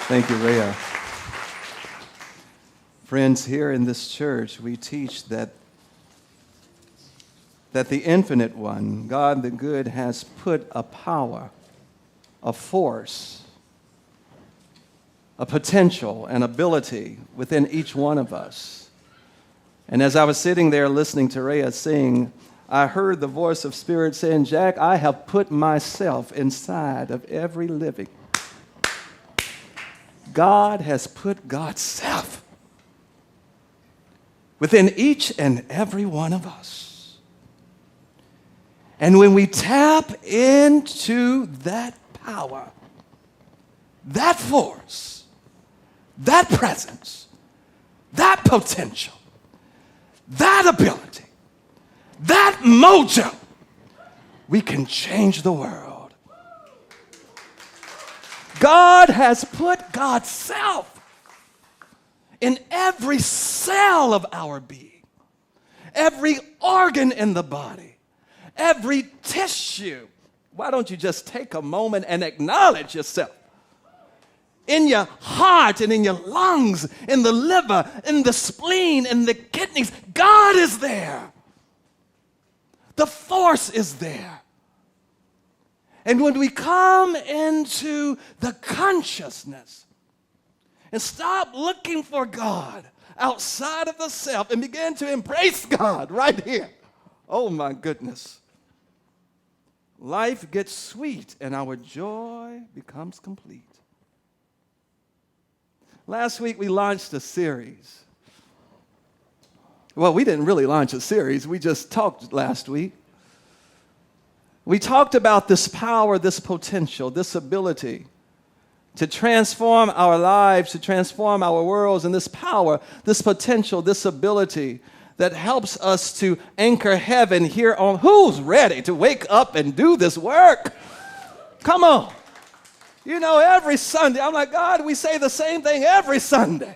Thank you, Rhea. Friends, here in this church, we teach that the infinite one, God the good, has put a power, a force, a potential, an ability within each one of us. And as I was sitting there listening to Rhea sing, I heard the voice of Spirit saying, Jack, I have put myself inside of every living. God has put God's self within each and every one of us. And when we tap into that power, that force, that presence, that potential, that ability, that mojo, we can change the world. God has put God's self in every cell of our being, every organ in the body, every tissue. Why don't you just take a moment and acknowledge yourself? In your heart and in your lungs, in the liver, in the spleen, in the kidneys, God is there. The force is there. And when we come into the consciousness and stop looking for God outside of the self and begin to embrace God right here, oh my goodness, life gets sweet and our joy becomes complete. Last week we launched a series. Well, we didn't really launch a series. We just talked last week. We talked about this power, this potential, this ability to transform our lives, to transform our worlds, and this power, this potential, this ability that helps us to anchor heaven here on. Who's ready to wake up and do this work? Come on. You know, every Sunday, I'm like, God, we say the same thing every Sunday.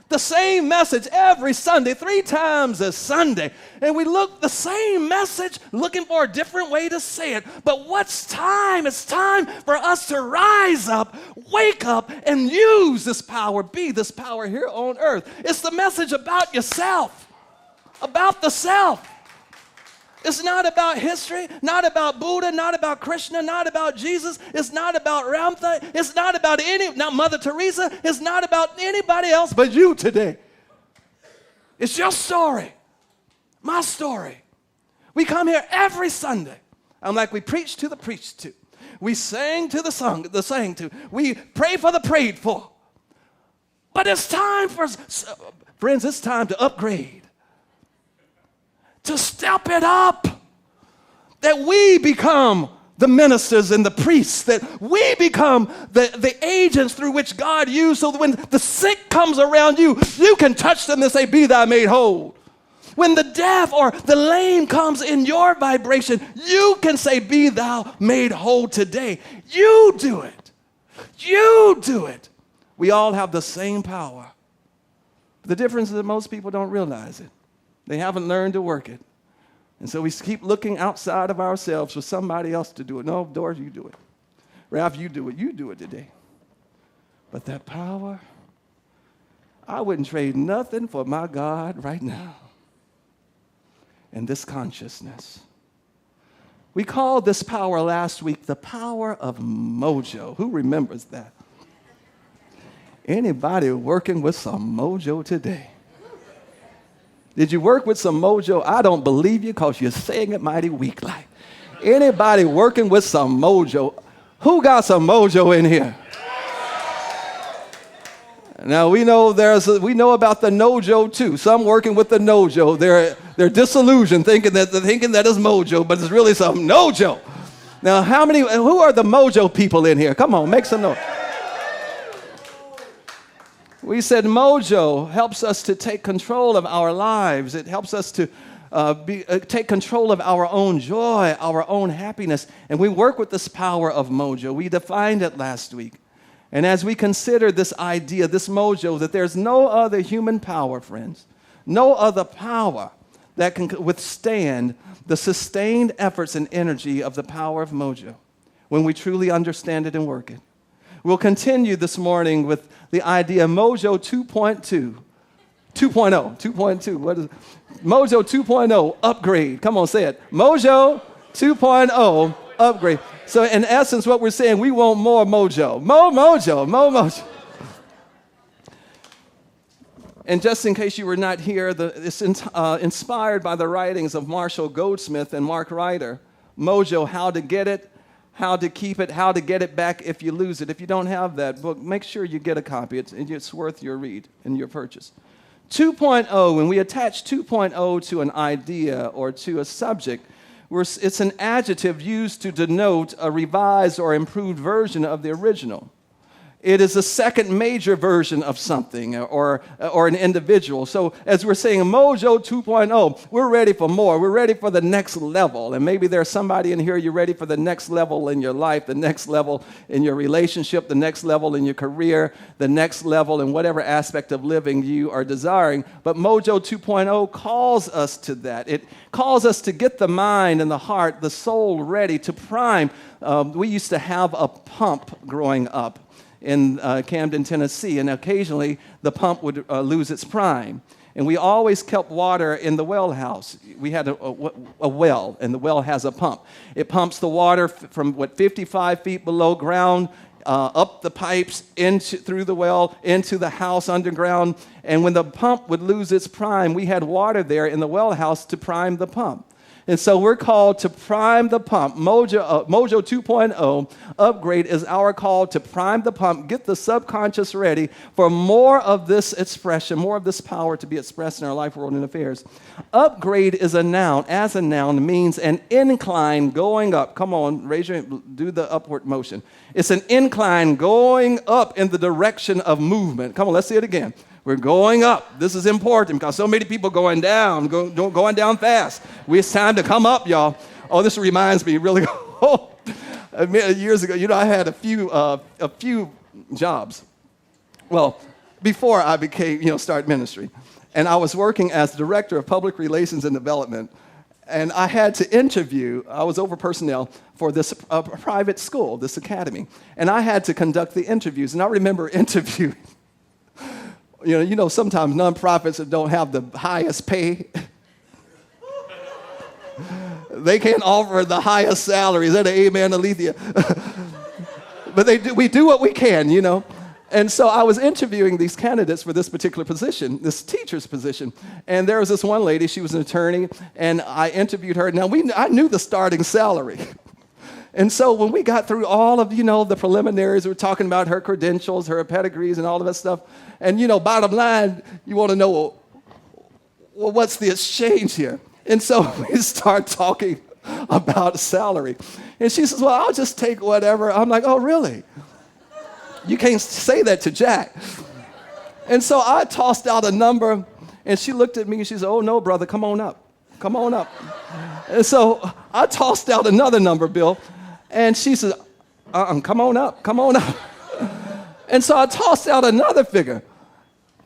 The same message every Sunday, 3 times a Sunday. And we look the same message, looking for a different way to say it. But what's time? It's time for us to rise up, wake up, and use this power, be this power here on earth. It's the message about yourself, about the self. It's not about history, not about Buddha, not about Krishna, not about Jesus. It's not about Ramtha. It's not about not Mother Teresa. It's not about anybody else but you today. It's your story, my story. We come here every Sunday. I'm like, we preach to the preached to. We sang to the sang to. We pray for the prayed for. But it's time for, friends, it's time to upgrade. To step it up, that we become the ministers and the priests, that we become the agents through which God used, so that when the sick comes around you, you can touch them and say, be thou made whole. When the deaf or the lame comes in your vibration, you can say, be thou made whole today. You do it. You do it. We all have the same power. The difference is that most people don't realize it. They haven't learned to work it. And so we keep looking outside of ourselves for somebody else to do it. No, Doris, you do it. Ralph, you do it. You do it today. But that power, I wouldn't trade nothing for my God right now. And this consciousness. We called this power last week the power of mojo. Who remembers that? Anybody working with some mojo today? Did you work with some mojo? I don't believe you because you're saying it mighty weak like. Anybody working with some mojo? Who got some mojo in here? Now we know about the nojo too. Some working with the nojo. They're disillusioned thinking that it's mojo, but it's really some nojo. Now who are the mojo people in here? Come on, make some noise. We said mojo helps us to take control of our lives. It helps us to take control of our own joy, our own happiness. And we work with this power of mojo. We defined it last week. And as we consider this idea, this mojo, that there's no other human power, friends, no other power that can withstand the sustained efforts and energy of the power of mojo when we truly understand it and work it. We'll continue this morning with the idea Mojo 2.2. 2.0. What is it? Mojo 2.0 upgrade. Come on, say it. Mojo 2.0 upgrade. So in essence, what we're saying, we want more mojo. More mojo. And just in case you were not here, it's inspired by the writings of Marshall Goldsmith and Mark Ryder. Mojo, how to get it, how to keep it, how to get it back if you lose it. If you don't have that book, make sure you get a copy. It's worth your read and your purchase. 2.0, when we attach 2.0 to an idea or to a subject, it's an adjective used to denote a revised or improved version of the original. It is a second major version of something or an individual. So as we're saying Mojo 2.0, we're ready for more. We're ready for the next level. And maybe there's somebody in here, you're ready for the next level in your life, the next level in your relationship, the next level in your career, the next level in whatever aspect of living you are desiring. But Mojo 2.0 calls us to that. It calls us to get the mind and the heart, the soul ready to prime. We used to have a pump growing up in Camden, Tennessee, and occasionally the pump would lose its prime. And we always kept water in the well house. We had a well, and the well has a pump. It pumps the water from 55 feet below ground, up the pipes, through the well, into the house underground. And when the pump would lose its prime, we had water there in the well house to prime the pump. And so we're called to prime the pump. Mojo 2.0 upgrade is our call to prime the pump, get the subconscious ready for more of this expression, more of this power to be expressed in our life, world, and affairs. Upgrade is a noun. As a noun means an incline going up. Come on, do the upward motion. It's an incline going up in the direction of movement. Come on, let's see it again. We're going up. This is important because so many people going down, going down fast. It's time to come up, y'all. Oh, this reminds me really. Years ago, I had a few jobs. Well, before I became, start ministry, and I was working as director of public relations and development, and I had to interview. I was over personnel for this private school, this academy, and I had to conduct the interviews. And I remember interviewing. Sometimes nonprofits that don't have the highest pay, they can't offer the highest salary. Is that an amen, Alethea? But we do what we can, And so I was interviewing these candidates for this particular position, this teacher's position. And there was this one lady, she was an attorney, and I interviewed her. Now, I knew the starting salary. And so when we got through all of, the preliminaries, we were talking about her credentials, her pedigrees, and all of that stuff. And, bottom line, you want to know, well, what's the exchange here? And so we start talking about salary. And she says, well, I'll just take whatever. I'm like, oh, really? You can't say that to Jack. And so I tossed out a number, and she looked at me, and she said, oh, no, brother, come on up. Come on up. And so I tossed out another number, Bill. And she said, come on up. And so I tossed out another figure.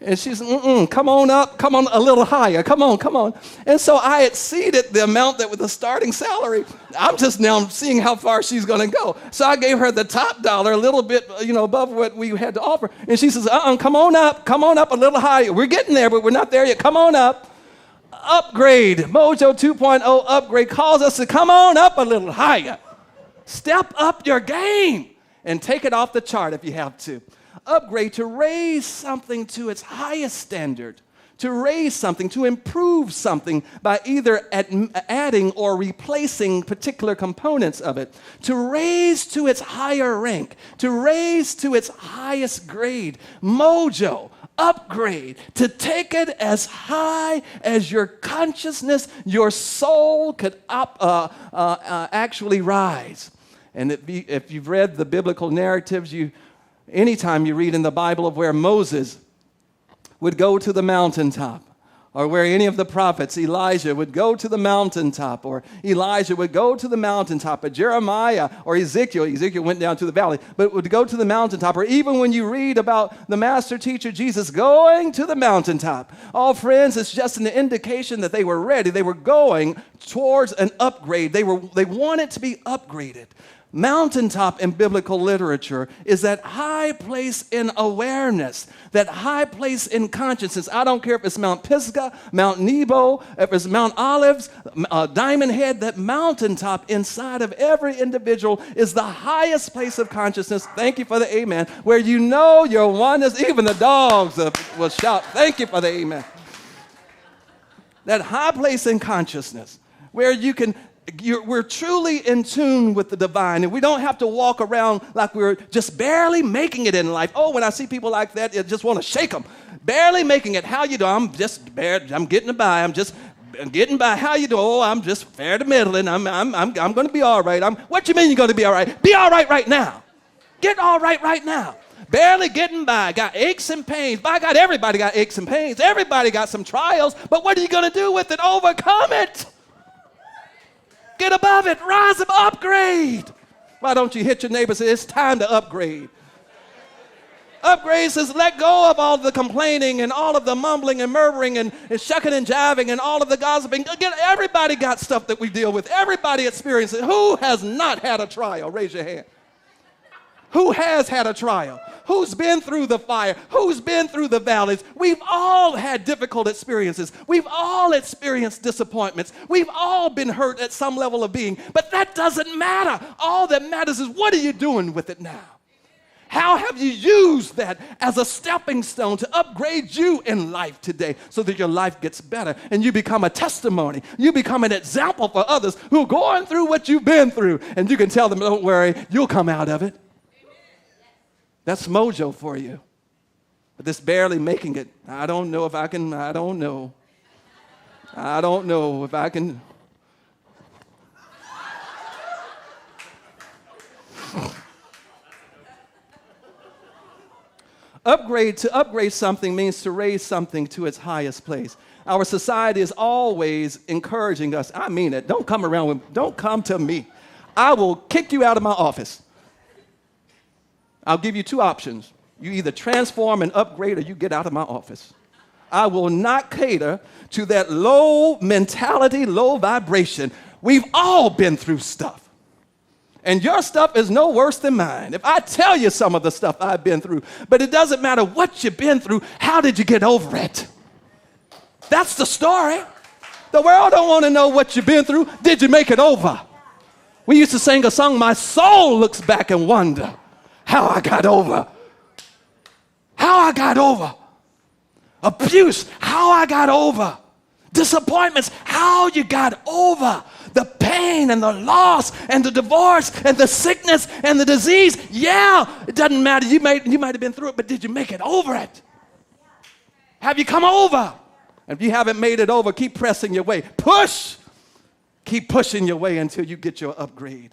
And she said, come on up, come on a little higher, come on. And so I exceeded the amount that was the starting salary. I'm just now seeing how far she's going to go. So I gave her the top dollar, a little bit, above what we had to offer. And she says, come on up a little higher. We're getting there, but we're not there yet. Come on up. Upgrade, Mojo 2.0 upgrade calls us to come on up a little higher. Step up your game and take it off the chart if you have to. Upgrade, to raise something to its highest standard, to raise something, to improve something by either adding or replacing particular components of it, to raise to its higher rank, to raise to its highest grade. Mojo, upgrade, to take it as high as your consciousness, your soul could actually rise. And if you've read the biblical narratives, anytime you read in the Bible of where Moses would go to the mountaintop, or where any of the prophets, Elijah would go to the mountaintop, or Elijah would go to the mountaintop, but Jeremiah or Ezekiel went down to the valley, but would go to the mountaintop, or even when you read about the master teacher Jesus going to the mountaintop. Oh, friends, it's just an indication that they were ready. They were going towards an upgrade. They wanted to be upgraded. Mountaintop in biblical literature is that high place in awareness, that high place in consciousness. I don't care if it's Mount Pisgah, Mount Nebo, if it's Mount Olives, Diamond Head, that mountaintop inside of every individual is the highest place of consciousness. Thank you for the amen. Where you know your oneness, even the dogs will shout, thank you for the amen. That high place in consciousness where we're truly in tune with the divine, and we don't have to walk around like we're just barely making it in life. Oh, when I see people like that, I just want to shake them. Barely making it. How you doing? I'm getting by. I'm getting by. How you doing? Oh, I'm just fair to middling. I'm going to be all right. What you mean you're going to be all right? Be all right now. Get all right now. Barely getting by. Got aches and pains. By God, everybody got aches and pains. Everybody got some trials. But what are you going to do with it? Overcome it. Get above it. Rise up. Upgrade. Why don't you hit your neighbor and say, it's time to upgrade? Upgrade says let go of all the complaining and all of the mumbling and murmuring and shucking and jiving and all of the gossiping. Everybody got stuff that we deal with. Everybody experiences it. Who has not had a trial? Raise your hand. Who has had a trial? Who's been through the fire? Who's been through the valleys? We've all had difficult experiences. We've all experienced disappointments. We've all been hurt at some level of being. But that doesn't matter. All that matters is what are you doing with it now? How have you used that as a stepping stone to upgrade you in life today so that your life gets better and you become a testimony? You become an example for others who are going through what you've been through. And you can tell them, don't worry, you'll come out of it. That's mojo for you. But this barely making it, I don't know if I can. To upgrade something means to raise something to its highest place. Our society is always encouraging us. I mean it. Don't come to me. I will kick you out of my office. I'll give you two options. You either transform and upgrade or you get out of my office. I will not cater to that low mentality, low vibration. We've all been through stuff. And your stuff is no worse than mine. If I tell you some of the stuff I've been through, but it doesn't matter what you've been through, how did you get over it? That's the story. The world don't want to know what you've been through. Did you make it over? We used to sing a song, my soul looks back and wonder how I got over. How I got over. Abuse, how I got over. Disappointments, how you got over. The pain and the loss and the divorce and the sickness and the disease. Yeah, it doesn't matter. You might have been through it, but did you make it over it? Have you come over? And if you haven't made it over, keep pressing your way. Push. Keep pushing your way until you get your upgrade.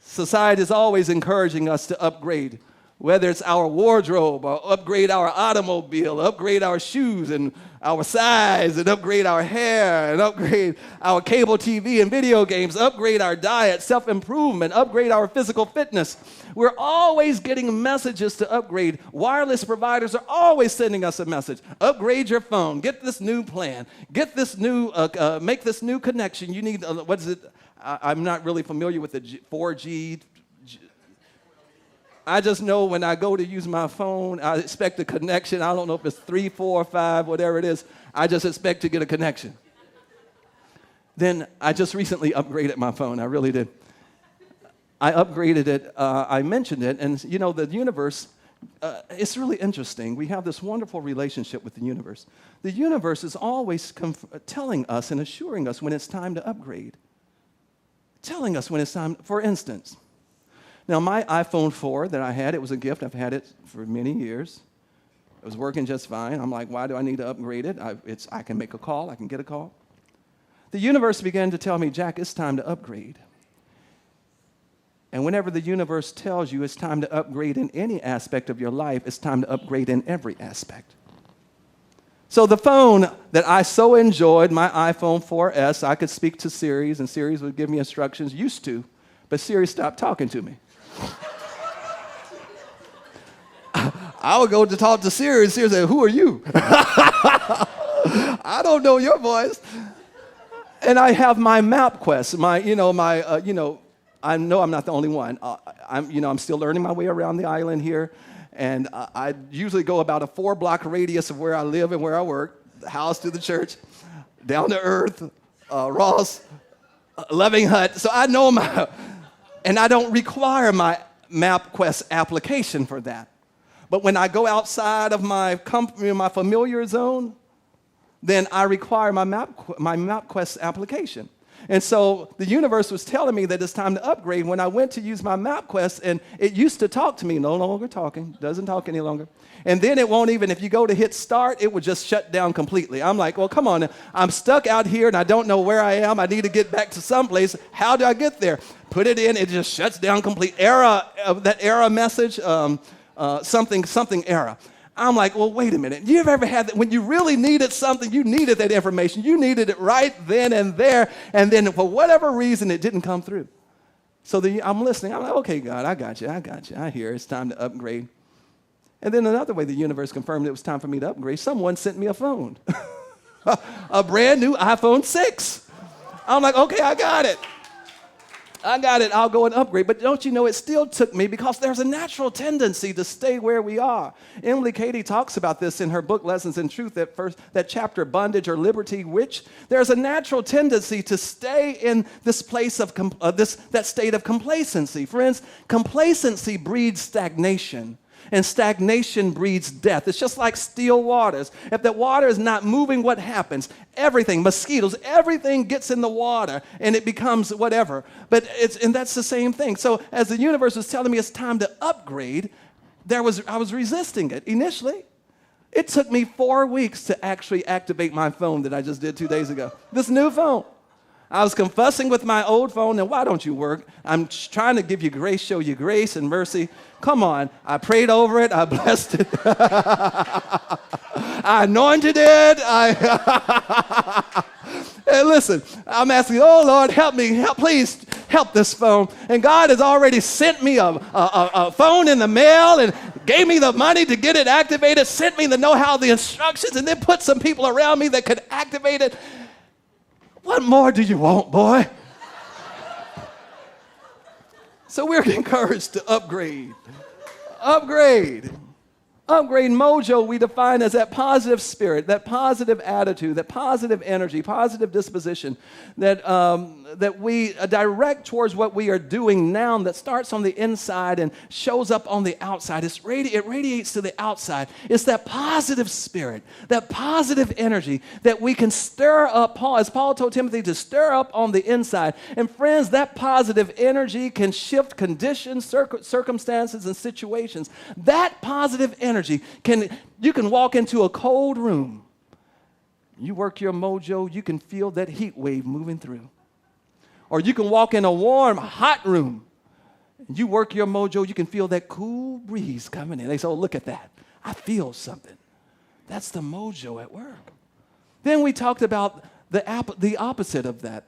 Society is always encouraging us to upgrade, whether it's our wardrobe or upgrade our automobile, upgrade our shoes and our size, and upgrade our hair, and upgrade our cable TV and video games, upgrade our diet, self-improvement, upgrade our physical fitness. We're always getting messages to upgrade. Wireless providers are always sending us a message. Upgrade your phone. Get this new plan. Get this new, make this new connection. You need, what is it? I'm not really familiar with the 4G. I just know when I go to use my phone, I expect a connection. I don't know if it's 3, 4, 5, whatever it is. I just expect to get a connection. Then I just recently upgraded my phone. I really did. I upgraded it. I mentioned it. And, you know, the universe, it's really interesting. We have this wonderful relationship with the universe. The universe is always telling us and assuring us when it's time to upgrade. Telling us when it's time. For instance, now my iPhone 4 that I had, it was a gift. I've had it for many years. It was working just fine. I'm like, why do I need to upgrade it? I can make a call. I can get a call. The universe began to tell me, Jack, it's time to upgrade. And whenever the universe tells you it's time to upgrade in any aspect of your life, it's time to upgrade in every aspect. So the phone that I so enjoyed, my iPhone 4S, I could speak to Siri, and Siri would give me instructions, used to, but Siri stopped talking to me. I would go to talk to Siri, and Siri would say, who are you? I don't know your voice. And I have my MapQuest, I know I'm not the only one. I'm still learning my way around the island here, and I usually go about a 4-block radius of where I live and where I work, the house to the church, down to earth, Ross, Loving Hut. So I know and I don't require my MapQuest application for that. But when I go outside of my familiar zone, then I require my MapQuest application. And so the universe was telling me that it's time to upgrade when I went to use my MapQuest, and it used to talk to me, no longer talking, doesn't talk any longer. And then it won't even, if you go to hit start, it would just shut down completely. I'm like, well, come on, I'm stuck out here and I don't know where I am. I need to get back to someplace. How do I get there? Put it in, it just shuts down complete. That error message, something error. I'm like, well, wait a minute. You ever had that when you really needed something, you needed that information. You needed it right then and there, and then for whatever reason, it didn't come through. So I'm listening. I'm like, okay, God, I got you. I hear it's time to upgrade. And then another way the universe confirmed it was time for me to upgrade, someone sent me a phone, a brand new iPhone 6. I'm like, okay, I got it. I'll go and upgrade. But don't you know, it still took me because there's a natural tendency to stay where we are. Emily Cady talks about this in her book, Lessons in Truth, that chapter, Bondage or Liberty, which there's a natural tendency to stay in this place of that state of complacency. Friends, complacency breeds stagnation. And stagnation breeds death. It's just like still waters. If the water is not moving, what happens? Everything, mosquitoes, everything gets in the water and it becomes whatever. And that's the same thing. So as the universe was telling me it's time to upgrade, I was resisting it initially. It took me 4 weeks to actually activate my phone that I just did 2 days ago. This new phone. I was confessing with my old phone, and why don't you work? I'm trying to give you grace, show you grace and mercy. Come on. I prayed over it. I blessed it. I anointed it. And listen, I'm asking, oh, Lord, help me. Please help this phone. And God has already sent me a phone in the mail and gave me the money to get it activated, sent me the know-how, the instructions, and then put some people around me that could activate it. What more do you want, boy? So we're encouraged to upgrade. Upgrade. Upgrade Mojo we define as that positive spirit, that positive attitude, that positive energy, positive disposition that we direct towards what we are doing now that starts on the inside and shows up on the outside. It radiates to the outside. It's that positive spirit, that positive energy that we can stir up, as Paul told Timothy, to stir up on the inside. And friends, that positive energy can shift conditions, circumstances, and situations. That positive energy you can walk into a cold room. You work your mojo, you can feel that heat wave moving through. Or you can walk in a warm, hot room. You work your mojo, you can feel that cool breeze coming in. They say, oh, look at that. I feel something. That's the mojo at work. Then we talked about the opposite of that,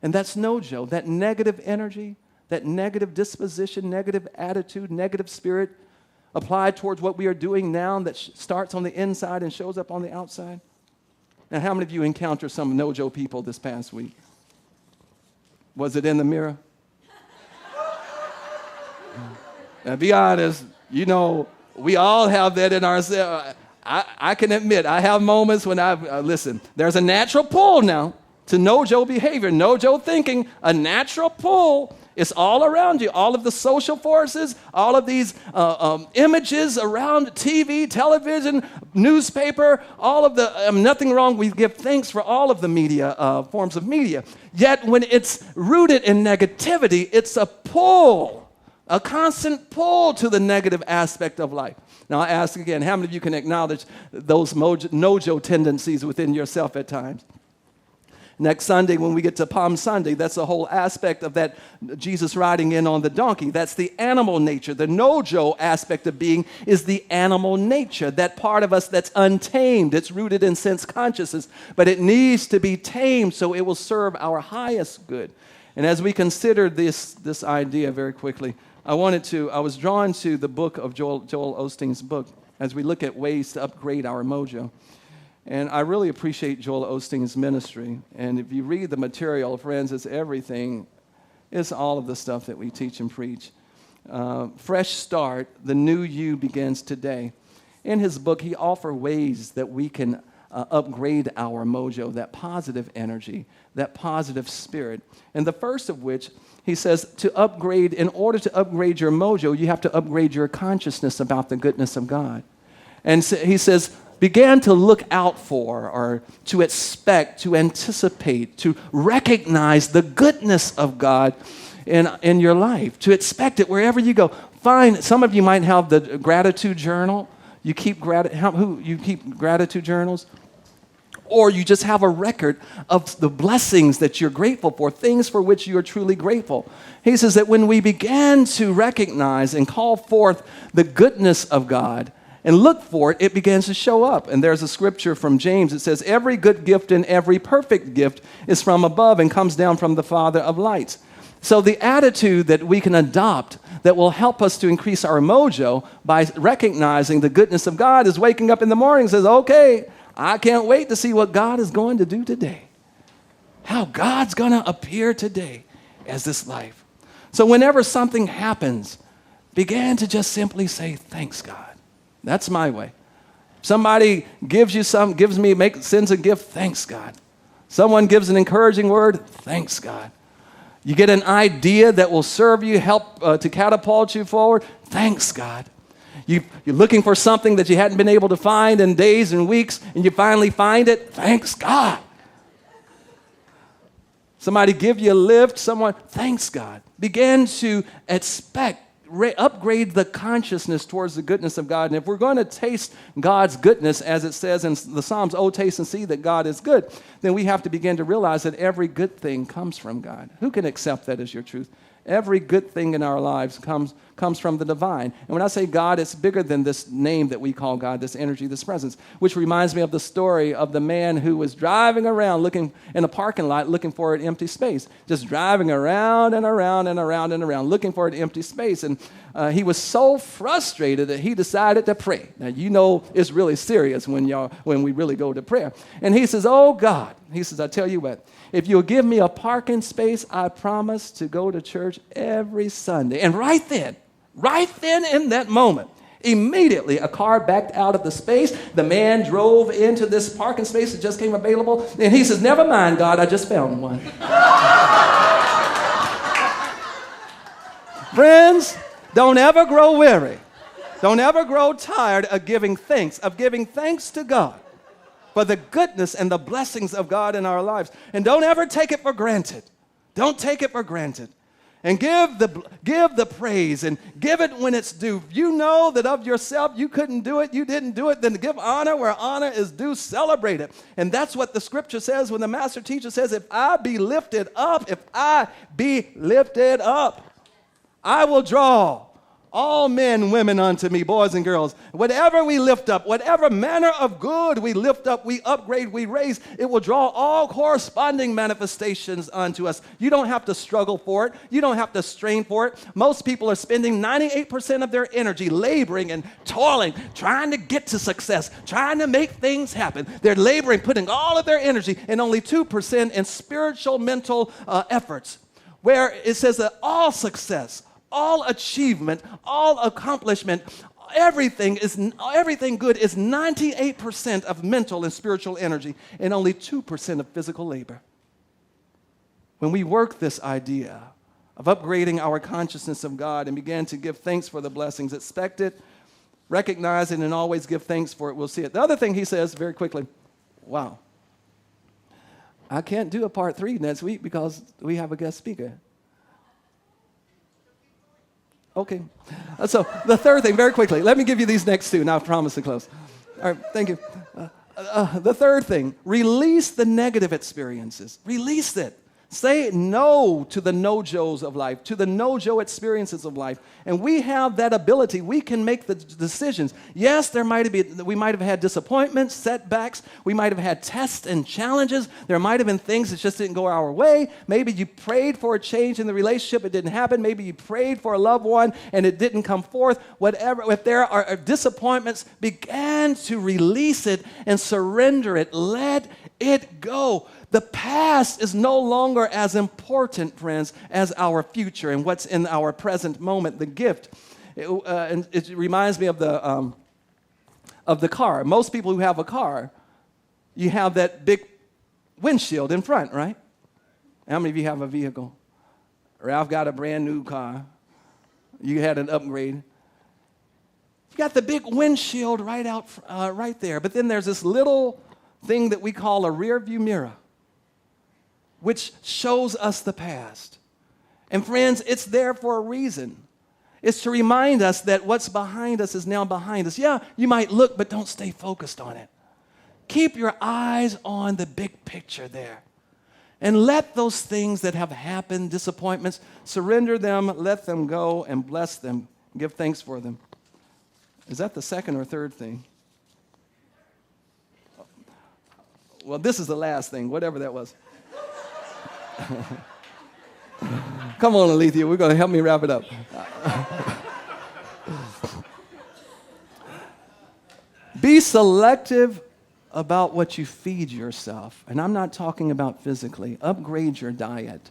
and that's nojo, that negative energy, that negative disposition, negative attitude, negative spirit applied towards what we are doing now that starts on the inside and shows up on the outside. Now, how many of you encountered some nojo people this past week? Was it in the mirror? Now, be honest, we all have that in ourselves. I can admit, I have moments when listen, there's a natural pull now to nojo behavior, nojo thinking, a natural pull. It's all around you, all of the social forces, all of these images around TV, television, newspaper, all of the, nothing wrong. We give thanks for all of the media, forms of media. Yet when it's rooted in negativity, it's a pull, a constant pull to the negative aspect of life. Now I ask again, how many of you can acknowledge those nojo tendencies within yourself at times? Next Sunday, when we get to Palm Sunday, that's the whole aspect of that Jesus riding in on the donkey. That's the animal nature. The nojo aspect of being is the animal nature, that part of us that's untamed. It's rooted in sense consciousness, but it needs to be tamed so it will serve our highest good. And as we consider this idea very quickly, I was drawn to the book of Joel Osteen's book as we look at ways to upgrade our mojo. And I really appreciate Joel Osteen's ministry. And if you read the material, friends, it's everything It's all of the stuff that we teach and preach. Fresh start, the new you begins today. In his book, he offers ways that we can upgrade our mojo, that positive energy, that positive spirit. And the first of which, he says, in order to upgrade your mojo, you have to upgrade your consciousness about the goodness of God. And so he says, begin to look out for, or to expect, to anticipate, to recognize the goodness of God in your life, to expect it wherever you go. Some of you might have the gratitude journal. You keep gratitude journals? Or you just have a record of the blessings that you're grateful for, things for which you are truly grateful. He says that when we begin to recognize and call forth the goodness of God and look for it, it begins to show up. And there's a scripture from James that says, every good gift and every perfect gift is from above and comes down from the Father of lights. So the attitude that we can adopt that will help us to increase our mojo by recognizing the goodness of God is waking up in the morning and says, okay, I can't wait to see what God is going to do today. How God's going to appear today as this life. So whenever something happens, begin to just simply say, thanks, God. That's my way. Somebody gives you sends a gift, thanks, God. Someone gives an encouraging word, thanks, God. You get an idea that will serve you, help to catapult you forward, thanks, God. You're looking for something that you hadn't been able to find in days and weeks, and you finally find it. Thanks God. Somebody give you a lift, thanks God. Begin to upgrade the consciousness towards the goodness of God. And if we're going to taste God's goodness, as it says in the Psalms, oh, taste and see that God is good, then we have to begin to realize that every good thing comes from God. Who can accept that as your truth? Every good thing in our lives comes from the divine. And when I say God, it's bigger than this name that we call God, this energy, this presence, which reminds me of the story of the man who was driving around looking in a parking lot looking for an empty space, just driving around and around and around and around looking for an empty space. And he was so frustrated that he decided to pray. Now, you know it's really serious when we really go to prayer. And he says, oh, God, he says, I tell you what, if you'll give me a parking space, I promise to go to church every Sunday. And right then in that moment, immediately a car backed out of the space. The man drove into this parking space that just came available. And he says, never mind, God, I just found one. Friends, don't ever grow weary. Don't ever grow tired of giving thanks to God for the goodness and the blessings of God in our lives. And don't ever take it for granted. Don't take it for granted. And give the praise and give it when it's due. You know that of yourself you couldn't do it, you didn't do it, then give honor where honor is due, celebrate it. And that's what the scripture says when the master teacher says, if I be lifted up, I will draw all men, women unto me, boys and girls. Whatever we lift up, whatever manner of good we lift up, we upgrade, we raise, it will draw all corresponding manifestations unto us. You don't have to struggle for it. You don't have to strain for it. Most people are spending 98% of their energy laboring and toiling, trying to get to success, trying to make things happen. They're laboring, putting all of their energy, and only 2% in spiritual, mental efforts, where it says that all success, all achievement, all accomplishment, everything good is 98% of mental and spiritual energy and only 2% of physical labor. When we work this idea of upgrading our consciousness of God and begin to give thanks for the blessings, expect it, recognize it, and always give thanks for it, we'll see it. The other thing he says very quickly, wow, I can't do a part 3 next week because we have a guest speaker. Okay. So the third thing, very quickly, let me give you these next two, and I promise to close. All right, thank you. The third thing, release the negative experiences. Release it. Say no to the no-jos of life, to the no-jo experiences of life. And we have that ability. We can make the decisions. Yes, we might have had disappointments, setbacks. We might have had tests and challenges. There might have been things that just didn't go our way. Maybe you prayed for a change in the relationship. It didn't happen. Maybe you prayed for a loved one and it didn't come forth. Whatever, if there are disappointments, begin to release it and surrender it. Let it go. The past is no longer as important, friends, as our future and what's in our present moment, the gift. And it reminds me of the car. Most people who have a car, you have that big windshield in front, right? How many of you have a vehicle? Ralph got a brand new car. You had an upgrade. You got the big windshield right there. But then there's this little thing that we call a rear view mirror, which shows us the past. And friends, it's there for a reason. It's to remind us that what's behind us is now behind us. Yeah, you might look, but don't stay focused on it. Keep your eyes on the big picture there. And let those things that have happened, disappointments, surrender them, let them go, and bless them. Give thanks for them. Is that the second or third thing? Well, this is the last thing, whatever that was. Come on, Alethea, we're going to help me wrap it up. Be selective about what you feed yourself. And I'm not talking about physically. Upgrade your diet.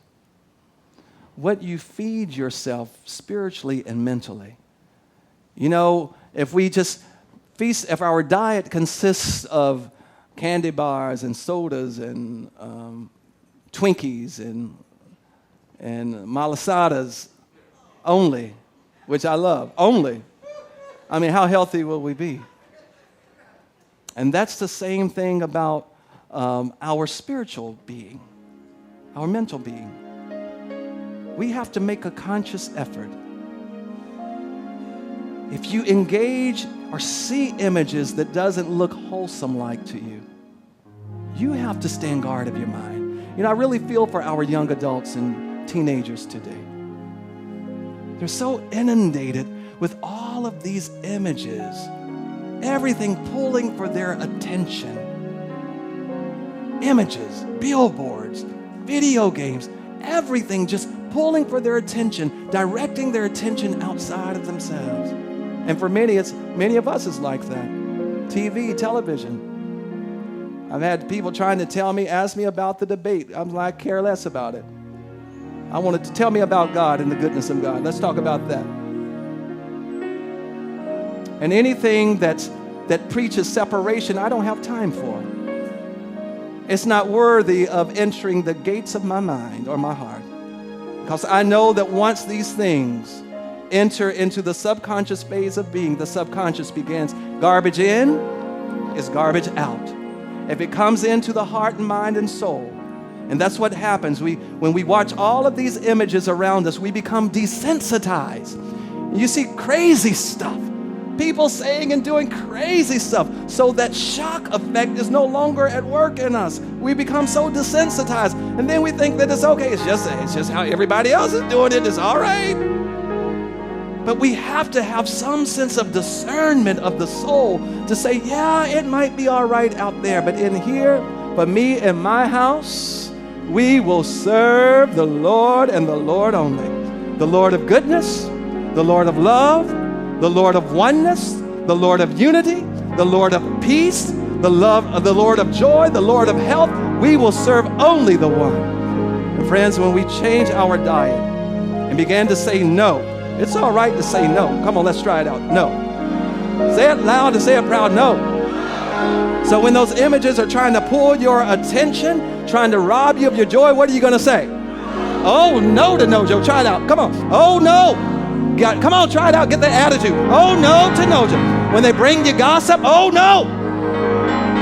What you feed yourself spiritually and mentally. You know, if we just feast, if our diet consists of candy bars and sodas and Twinkies and malasadas only, which I love, only. I mean, how healthy will we be? And that's the same thing about our spiritual being, our mental being. We have to make a conscious effort. If you engage or see images that doesn't look wholesome like to you, you have to stand guard of your mind. You know, I really feel for our young adults and teenagers today. They're so inundated with all of these images, everything pulling for their attention. Images, billboards, video games, everything just pulling for their attention, directing their attention outside of themselves. And for many of us it's like that. TV, television. I've had people trying to ask me about the debate. I'm like, I care less about it. I wanted to tell me about God and the goodness of God. Let's talk about that. And anything that preaches separation, I don't have time for. It's not worthy of entering the gates of my mind or my heart. Because I know that once these things enter into the subconscious phase of being, the subconscious begins. Garbage in is garbage out. If it comes into the heart and mind and soul, and that's what happens. When we watch all of these images around us, we become desensitized. You see crazy stuff. People saying and doing crazy stuff. So that shock effect is no longer at work in us. We become so desensitized. And then we think that it's okay. It's just how everybody else is doing it. It's all right. But we have to have some sense of discernment of the soul to say, yeah, it might be all right out there, but in here, for me and my house, we will serve the Lord and the Lord only. The Lord of goodness, the Lord of love, the Lord of oneness, the Lord of unity, the Lord of peace, the Lord of joy, the Lord of health. We will serve only the one. And friends, when we change our diet and begin to say no, it's all right to say no. Come on, let's try it out. No. Say it loud and say it proud. No. So when those images are trying to pull your attention, trying to rob you of your joy, what are you going to say? Oh, no to Mojo. Try it out. Come on. Oh, no. Come on, try it out. Get that attitude. Oh, no to Mojo. When they bring you gossip, oh, no.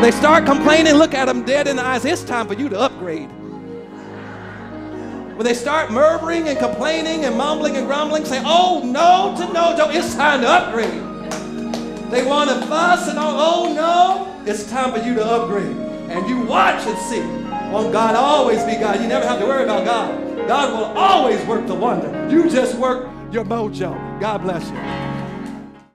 They start complaining. Look at them dead in the eyes. It's time for you to upgrade. When they start murmuring and complaining and mumbling and grumbling, say, oh, no to Mojo. It's time to upgrade. They want to fuss and oh, no. It's time for you to upgrade. And you watch and see. Won't God always be God? You never have to worry about God. God will always work the wonder. You just work your mojo. God bless you.